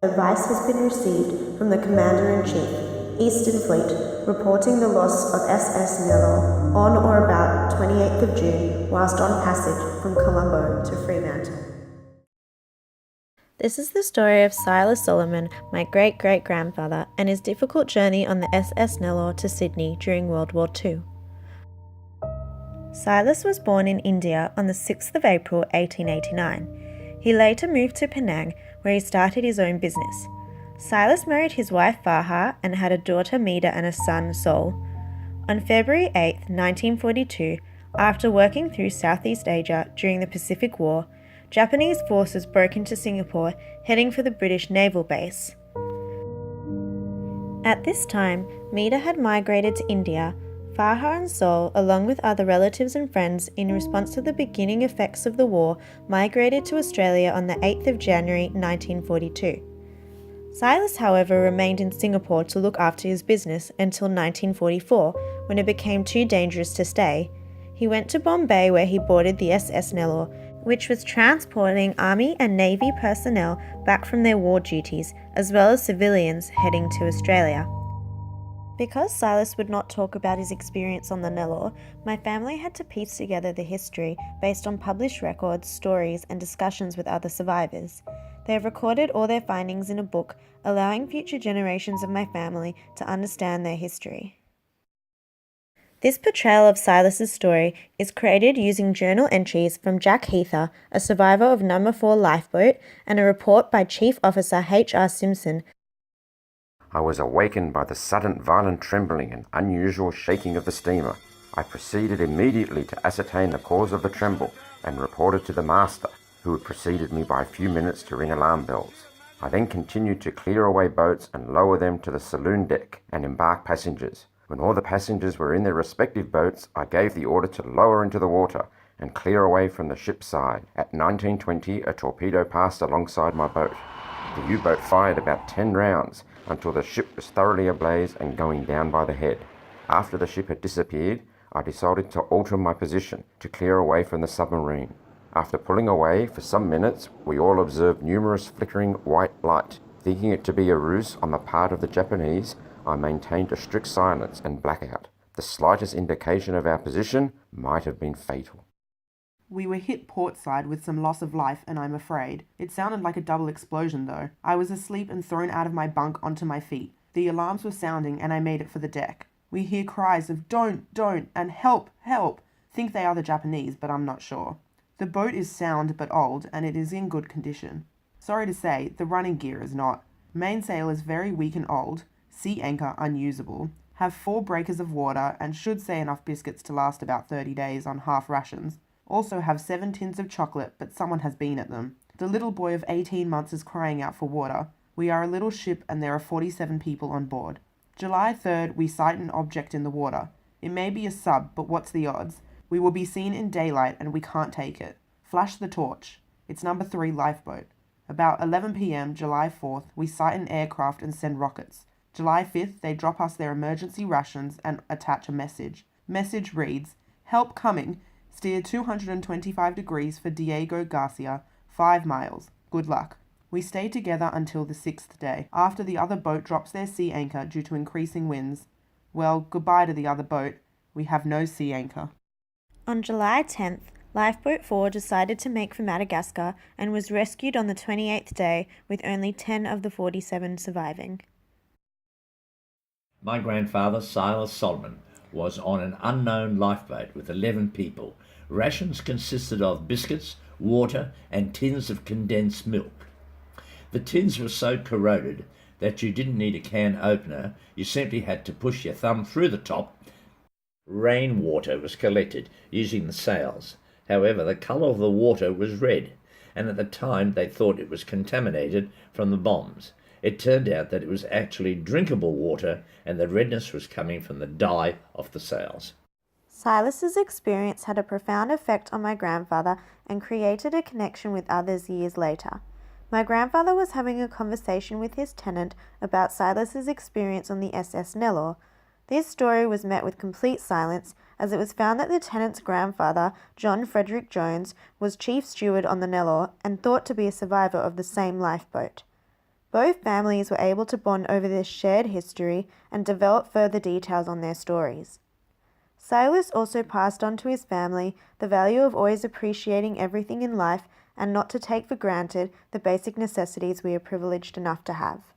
Advice has been received from the Commander-in-Chief, Eastern Fleet, reporting the loss of SS Nellore on or about 28th of June whilst on passage from Colombo to Fremantle. This is the story of Silas Solomon, my great-great-grandfather, and his difficult journey on the SS Nellore to Sydney during World War II. Silas was born in India on the 6th of April 1889. He later moved to Penang, where he started his own business. Silas married his wife Farha and had a daughter Mida and a son Sol. On February 8, 1942, after working through Southeast Asia during the Pacific War, Japanese forces broke into Singapore, heading for the British naval base. At this time, Mida had migrated to India. Farha and Sol, along with other relatives and friends, in response to the beginning effects of the war, migrated to Australia on the 8th of January 1942. Silas, however, remained in Singapore to look after his business until 1944, when it became too dangerous to stay. He went to Bombay, where he boarded the SS Nellore, which was transporting Army and Navy personnel back from their war duties, as well as civilians heading to Australia. Because Silas would not talk about his experience on the Nellore, my family had to piece together the history based on published records, stories, and discussions with other survivors. They have recorded all their findings in a book, allowing future generations of my family to understand their history. This portrayal of Silas's story is created using journal entries from Jack Heather, a survivor of No. 4 lifeboat, and a report by Chief Officer H.R. Simpson. I was awakened by the sudden violent trembling and unusual shaking of the steamer. I proceeded immediately to ascertain the cause of the tremble and reported to the master, who had preceded me by a few minutes to ring alarm bells. I then continued to clear away boats and lower them to the saloon deck and embark passengers. When all the passengers were in their respective boats, I gave the order to lower into the water and clear away from the ship's side. At 19:20, a torpedo passed alongside my boat. The U-boat fired about 10 rounds until the ship was thoroughly ablaze and going down by the head. After the ship had disappeared, I decided to alter my position to clear away from the submarine. After pulling away for some minutes, we all observed numerous flickering white light. Thinking it to be a ruse on the part of the Japanese, I maintained a strict silence and blackout. The slightest indication of our position might have been fatal. We were hit portside with some loss of life, and I'm afraid. It sounded like a double explosion, though. I was asleep and thrown out of my bunk onto my feet. The alarms were sounding, and I made it for the deck. We hear cries of don't, and help, help. Think they are the Japanese, but I'm not sure. The boat is sound but old, and it is in good condition. Sorry to say, the running gear is not. Mainsail is very weak and old. Sea anchor unusable. Have 4 breakers of water, and should say enough biscuits to last about 30 days on half rations. Also have 7 tins of chocolate, but someone has been at them. The little boy of 18 months is crying out for water. We are a little ship and there are 47 people on board. July 3rd, we sight an object in the water. It may be a sub, but what's the odds? We will be seen in daylight and we can't take it. Flash the torch. It's No. 3 lifeboat. About 11 p.m. July 4th, we sight an aircraft and send rockets. July 5th, they drop us their emergency rations and attach a message. Message reads, "Help coming. Steer 225 degrees for Diego Garcia, 5 miles. Good luck." We stay together until the 6th day, after the other boat drops their sea anchor due to increasing winds. Well, goodbye to the other boat. We have no sea anchor. On July 10th, Lifeboat 4 decided to make for Madagascar and was rescued on the 28th day, with only 10 of the 47 surviving. My grandfather, Silas Solomon, was on an unknown lifeboat with 11 people. Rations consisted of biscuits, water, and tins of condensed milk. The tins were so corroded that you didn't need a can opener, you simply had to push your thumb through the top. Rainwater was collected using the sails. However, the colour of the water was red, and at the time they thought it was contaminated from the bombs. It turned out that it was actually drinkable water, and the redness was coming from the dye of the sails. Silas's experience had a profound effect on my grandfather and created a connection with others years later. My grandfather was having a conversation with his tenant about Silas's experience on the SS Nellore. This story was met with complete silence, as it was found that the tenant's grandfather, John Frederick Jones, was chief steward on the Nellore and thought to be a survivor of the same lifeboat. Both families were able to bond over this shared history and develop further details on their stories. Silas also passed on to his family the value of always appreciating everything in life and not to take for granted the basic necessities we are privileged enough to have.